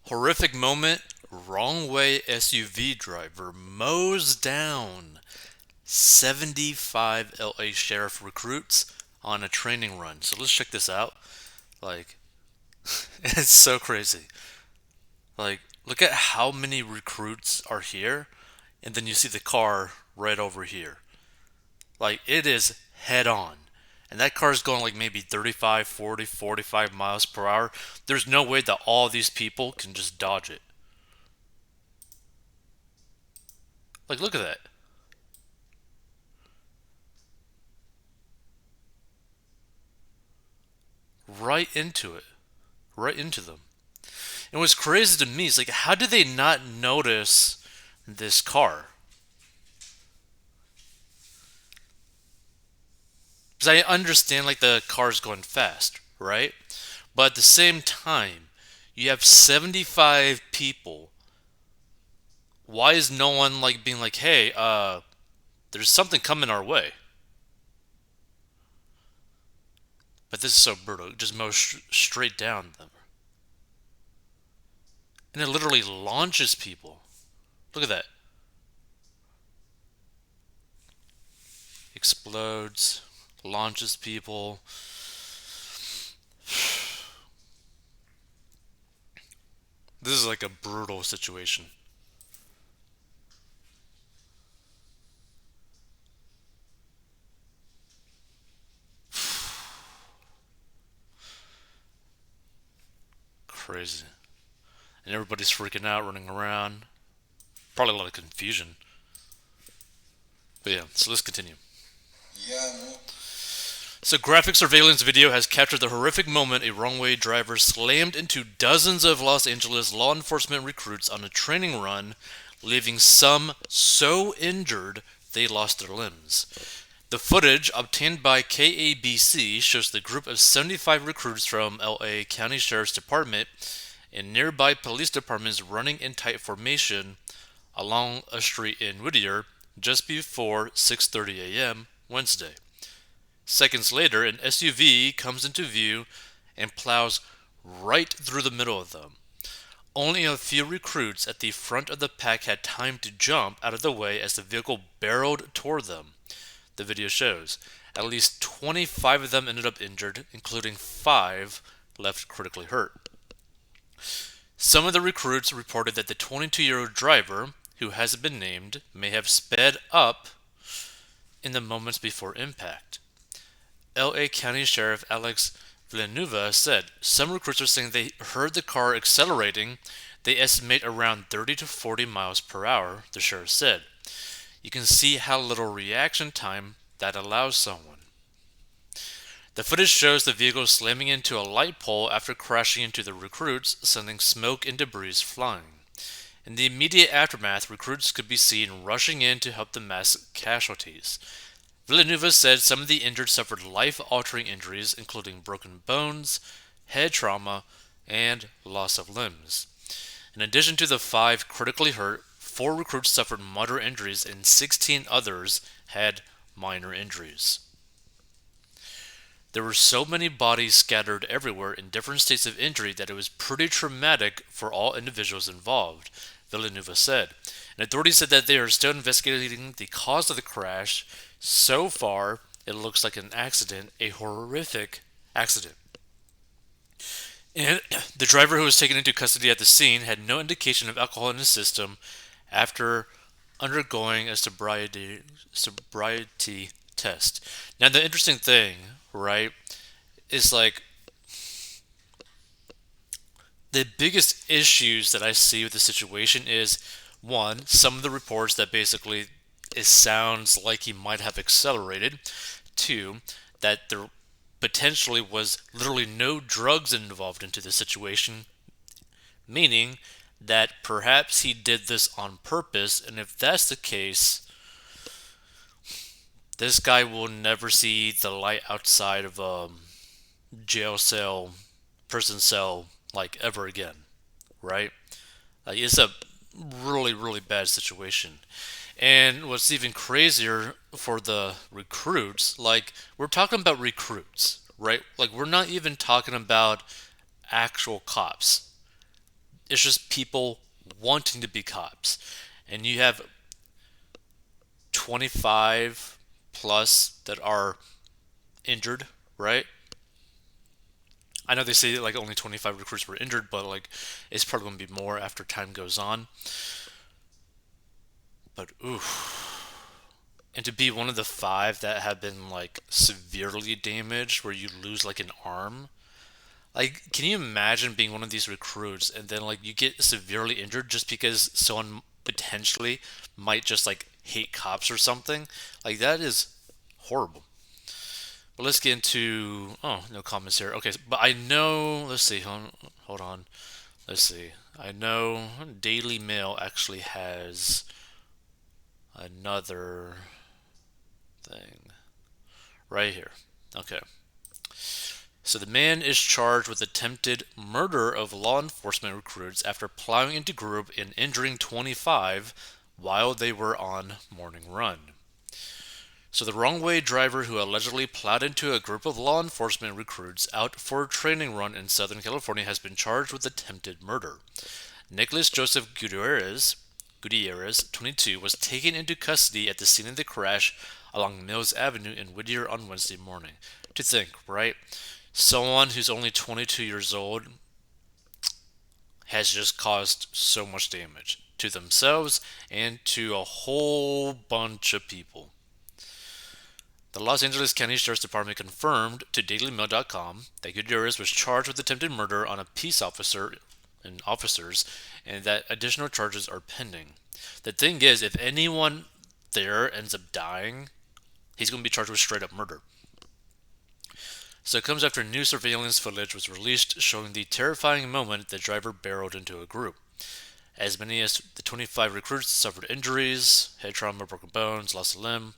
Horrific moment. Wrong way SUV driver mows down 75 LA sheriff recruits on a training run. So let's check this out. Like, it's so crazy. Like, look at how many recruits are here, and then you see the car right over here. Like, it is head on. And that car is going like maybe 35, 40, 45 miles per hour. There's no way that all these people can just dodge it. Like, look at that. Right into it. Right into them. And what's crazy to me is like, how did they not notice this car? Because I understand like the car's going fast, right? But at the same time, you have 75 people. Why is no one like being like, hey, there's something coming our way? But this is so brutal. It just mows straight down them. And it literally launches people. Look at that. Explodes, launches people. This is like a brutal situation. Crazy. And everybody's freaking out, running around. Probably a lot of confusion. But yeah, so let's continue. So, graphic surveillance video has captured the horrific moment a wrong-way driver slammed into dozens of Los Angeles law enforcement recruits on a training run, leaving some so injured they lost their limbs. The footage, obtained by KABC, shows the group of 75 recruits from LA County Sheriff's Department and nearby police departments running in tight formation along a street in Whittier just before 6:30 a.m. Wednesday. Seconds later, an SUV comes into view and plows right through the middle of them. Only a few recruits at the front of the pack had time to jump out of the way as the vehicle barreled toward them. The video shows. At least 25 of them ended up injured, including 5 left critically hurt. Some of the recruits reported that the 22-year-old driver, who hasn't been named, may have sped up in the moments before impact. LA County Sheriff Alex Villanueva said some recruits are saying they heard the car accelerating. They estimate around 30 to 40 miles per hour, the sheriff said. You can see how little reaction time that allows someone. The footage shows the vehicle slamming into a light pole after crashing into the recruits, sending smoke and debris flying. In the immediate aftermath, recruits could be seen rushing in to help the mass casualties. Villanueva said some of the injured suffered life-altering injuries, including broken bones, head trauma, and loss of limbs. In addition to the 5 critically hurt, 4 recruits suffered moderate injuries and 16 others had minor injuries. There were so many bodies scattered everywhere in different states of injury that it was pretty traumatic for all individuals involved, Villanueva said. And authorities said that they are still investigating the cause of the crash. So far, it looks like an accident, a horrific accident. And the driver who was taken into custody at the scene had no indication of alcohol in his system after undergoing a sobriety test. Now, the interesting thing, right, is like the biggest issues that I see with the situation is one, some of the reports that basically it sounds like he might have accelerated. Two, that there potentially was literally no drugs involved into the situation, meaning that perhaps he did this on purpose. And if that's the case, this guy will never see the light outside of a jail cell, prison cell, like ever again, right? It's a really, really bad situation. And what's even crazier for the recruits, like, we're talking about recruits, right? Like, we're not even talking about actual cops. It's just people wanting to be cops. And you have 25 plus that are injured, right? I know they say like only 25 recruits were injured, but like it's probably going to be more after time goes on. But ooh, and to be one of the five that have been like severely damaged, where you lose like an arm. Like, can you imagine being one of these recruits and then like you get severely injured just because someone potentially might just like hate cops or something? Like that is horrible. But let's get into no comments here. Okay, but I know. Let's see. Hold on. Let's see. I know Daily Mail actually has another thing right here. Okay. So the man is charged with attempted murder of law enforcement recruits after plowing into group and injuring 25 while they were on morning run. So the wrong way driver who allegedly plowed into a group of law enforcement recruits out for a training run in Southern California has been charged with attempted murder. Nicholas Joseph Gutierrez, 22, was taken into custody at the scene of the crash along Mills Avenue in Whittier on Wednesday morning. To think, right? Someone who's only 22 years old has just caused so much damage to themselves and to a whole bunch of people. The Los Angeles County Sheriff's Department confirmed to DailyMail.com that Gutierrez was charged with attempted murder on a peace officer and officers, and that additional charges are pending. The thing is, if anyone there ends up dying, he's going to be charged with straight up murder. So it comes after new surveillance footage was released showing the terrifying moment the driver barreled into a group. As many as the 25 recruits suffered injuries, head trauma, broken bones, lost a limb.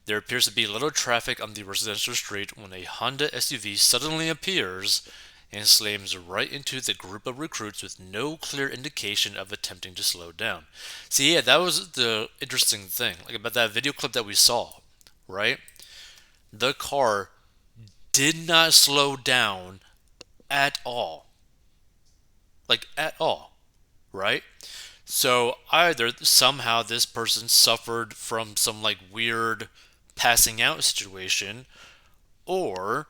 There appears to be little traffic on the residential street when a Honda SUV suddenly appears and slams right into the group of recruits with no clear indication of attempting to slow down. See, yeah, that was the interesting thing, like about that video clip that we saw, right? The car did not slow down at all. Like, at all, right? So either somehow this person suffered from some like weird passing out situation, or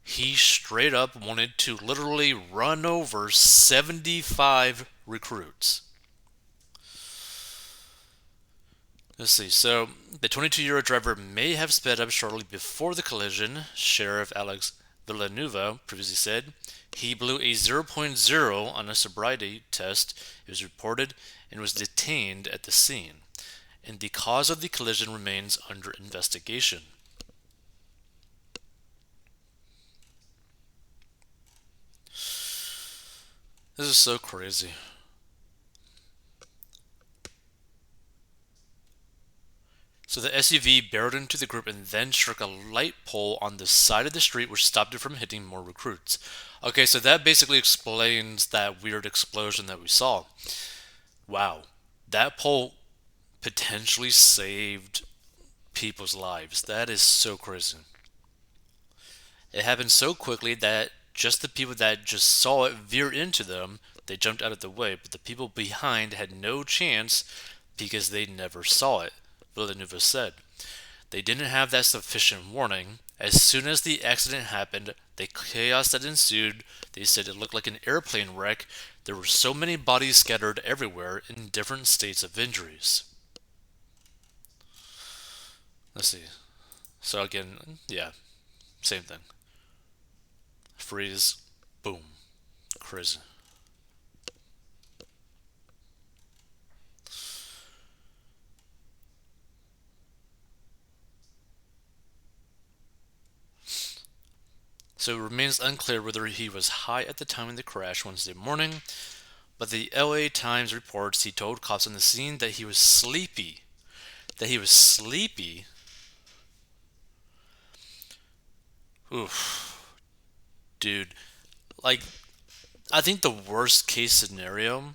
he straight up wanted to literally run over 75 recruits. Let's see. So the 22-year-old driver may have sped up shortly before the collision, Sheriff Alex Villanueva previously said. He blew a zero point zero on a sobriety test, it was reported, and was detained at the scene. And the cause of the collision remains under investigation. This is so crazy. So the SUV barreled into the group and then struck a light pole on the side of the street, which stopped it from hitting more recruits. Okay, so that basically explains that weird explosion that we saw. Wow. That pole potentially saved people's lives. That is so crazy. It happened so quickly that just the people that just saw it veer into them, they jumped out of the way, but the people behind had no chance because they never saw it, Villeneuve said. They didn't have that sufficient warning. As soon as the accident happened, the chaos that ensued, they said it looked like an airplane wreck. There were so many bodies scattered everywhere in different states of injuries. Let's see. So again, yeah, same thing. Freeze, boom, crazy. So it remains unclear whether he was high at the time of the crash Wednesday morning, but the LA Times reports he told cops on the scene that he was sleepy. That he was sleepy? Oof. Dude, like, I think the worst case scenario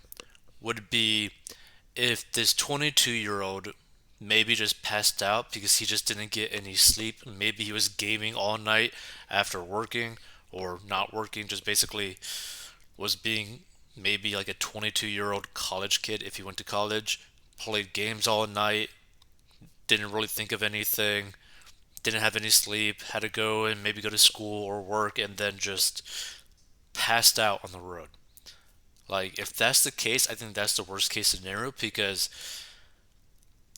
would be if this 22-year-old maybe just passed out because he just didn't get any sleep. Maybe he was gaming all night after working, or not working, just basically was being maybe like a 22-year-old college kid if he went to college, played games all night, didn't really think of anything, didn't have any sleep, had to go and maybe go to school or work, and then just passed out on the road. Like, if that's the case, I think that's the worst case scenario because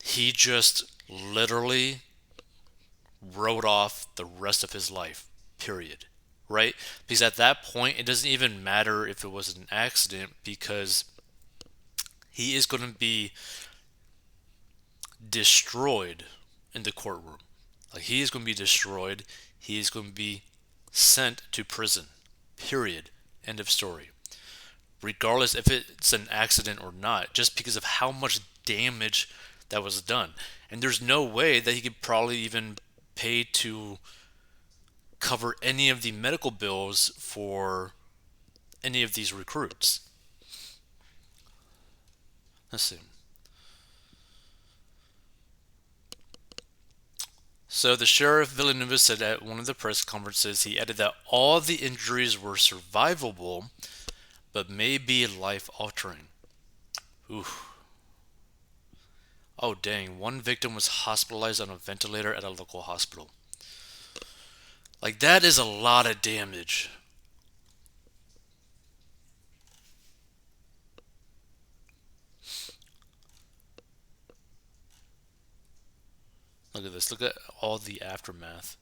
he just literally wrote off the rest of his life, period. Right? Because at that point, it doesn't even matter if it was an accident because he is going to be destroyed in the courtroom. Like, he is going to be destroyed. He is going to be sent to prison, period. End of story. Regardless if it's an accident or not, just because of how much damage that was done. And there's no way that he could probably even pay to cover any of the medical bills for any of these recruits. Let's see. So the sheriff Villanova said at one of the press conferences, he added that all the injuries were survivable, but may be life altering. Ooh. Oh dang, one victim was hospitalized on a ventilator at a local hospital. Like, that is a lot of damage. Look at this. Look at all the aftermath.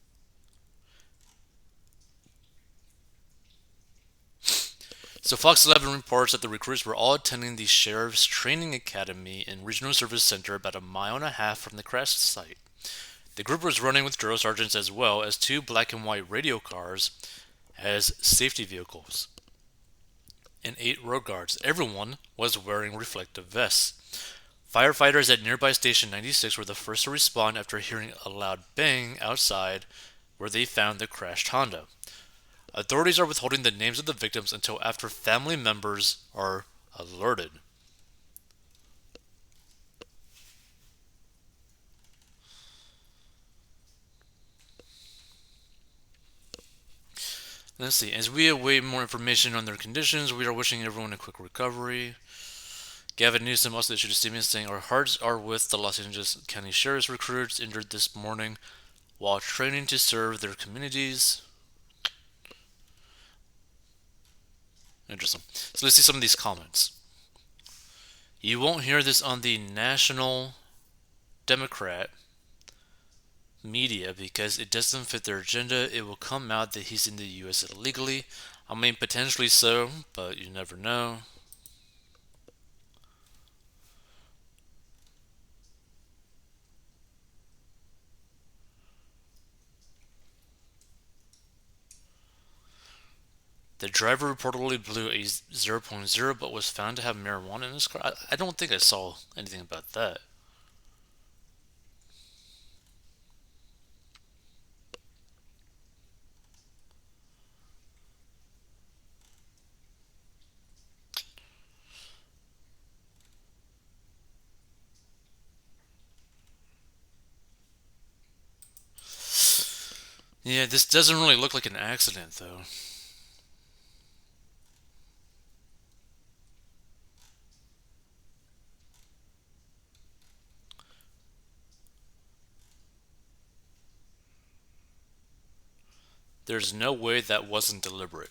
So Fox 11 reports that the recruits were all attending the Sheriff's Training Academy in Regional Service Center about a mile and a half from the crash site. The group was running with drill sergeants as well as two black and white radio cars as safety vehicles and 8 road guards. Everyone was wearing reflective vests. Firefighters at nearby Station 96 were the first to respond after hearing a loud bang outside where they found the crashed Honda. Authorities are withholding the names of the victims until after family members are alerted. Let's see. As we await more information on their conditions, we are wishing everyone a quick recovery. Gavin Newsom also issued a statement saying, "Our hearts are with the Los Angeles County Sheriff's recruits injured this morning while training to serve their communities." Interesting. So let's see some of these comments. You won't hear this on the National Democrat media because it doesn't fit their agenda. It will come out that he's in the U.S. illegally. I mean, potentially so, but you never know. The driver reportedly blew a zero point 0.0 but was found to have marijuana in his car. I don't think I saw anything about that. Yeah, this doesn't really look like an accident, though. There's no way that wasn't deliberate.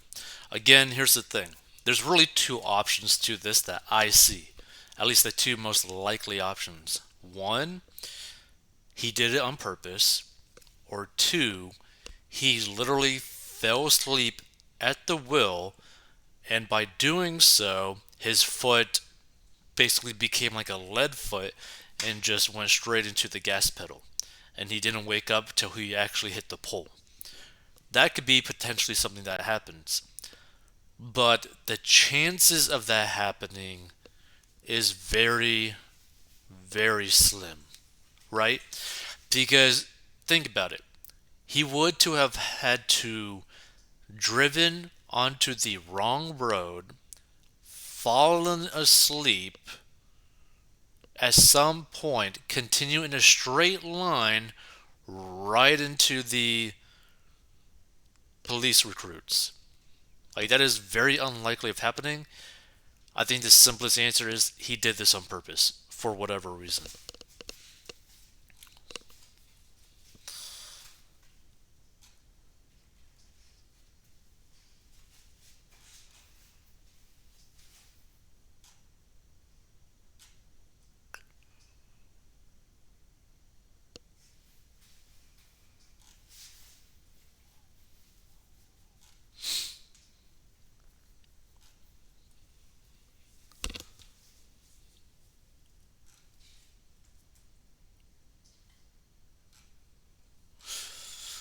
Again, here's the thing. There's really two options to this that I see. At least the two most likely options. One, he did it on purpose. Or two, he literally fell asleep at the wheel, and by doing so, his foot basically became like a lead foot and just went straight into the gas pedal. And he didn't wake up till he actually hit the pole. That could be potentially something that happens. But the chances of that happening is very, very slim, right? Because think about it. He would to have had to driven onto the wrong road, fallen asleep, at some point continue in a straight line right into the police recruits. Like, that is very unlikely of happening. I think the simplest answer is he did this on purpose for whatever reason.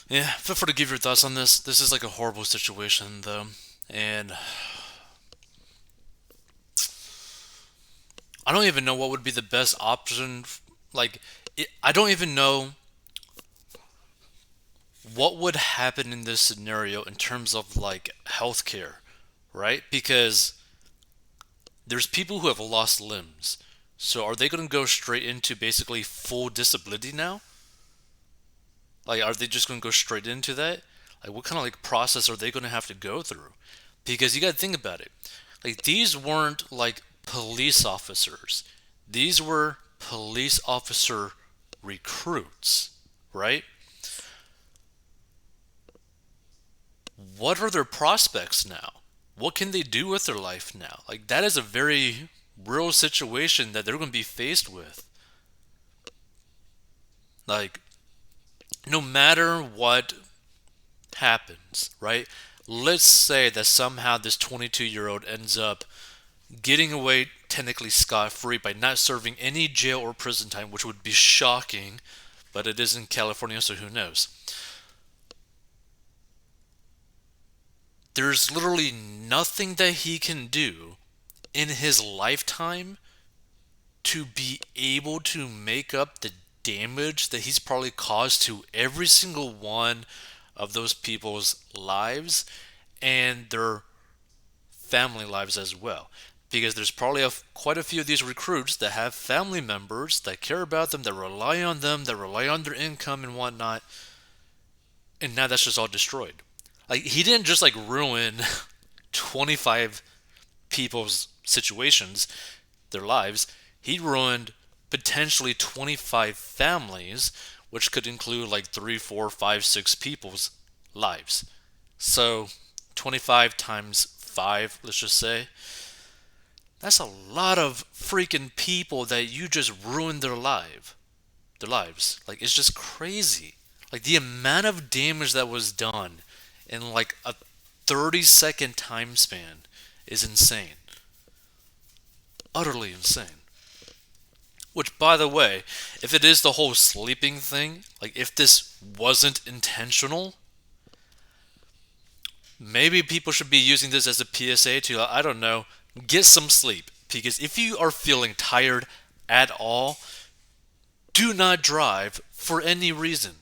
Yeah, feel free to give your thoughts on this. This is like a horrible situation, though, and I don't even know what would be the best option. Like, I don't even know what would happen in this scenario in terms of like healthcare, right? Because there's people who have lost limbs. So are they going to go straight into basically full disability now? Like, are they just going to go straight into that? Like, what kind of like process are they going to have to go through? Because you got to think about it. Like, these weren't like police officers. These were police officer recruits, right? What are their prospects now? What can they do with their life now? Like, that is a very real situation that they're going to be faced with. Like, no matter what happens, right? Let's say that somehow this 22-year-old ends up getting away technically scot free by not serving any jail or prison time, which would be shocking, but it is in California, so who knows? There's literally nothing that he can do in his lifetime to be able to make up the damage that he's probably caused to every single one of those people's lives and their family lives as well. Because there's probably quite a few of these recruits that have family members that care about them, that rely on their income and whatnot, and now that's just all destroyed. Like, he didn't just like ruin 25 people's situations, their lives. He ruined potentially 25 families, which could include like 3, 4, 5, 6 people's lives. So 25 times 5, let's just say, that's a lot of freaking people that you just ruined their lives. Like, it's just crazy. Like, the amount of damage that was done in like a 30-second time span is insane. Utterly insane. Which, by the way, if it is the whole sleeping thing, like if this wasn't intentional, maybe people should be using this as a PSA to, I don't know, get some sleep. Because if you are feeling tired at all, do not drive for any reason.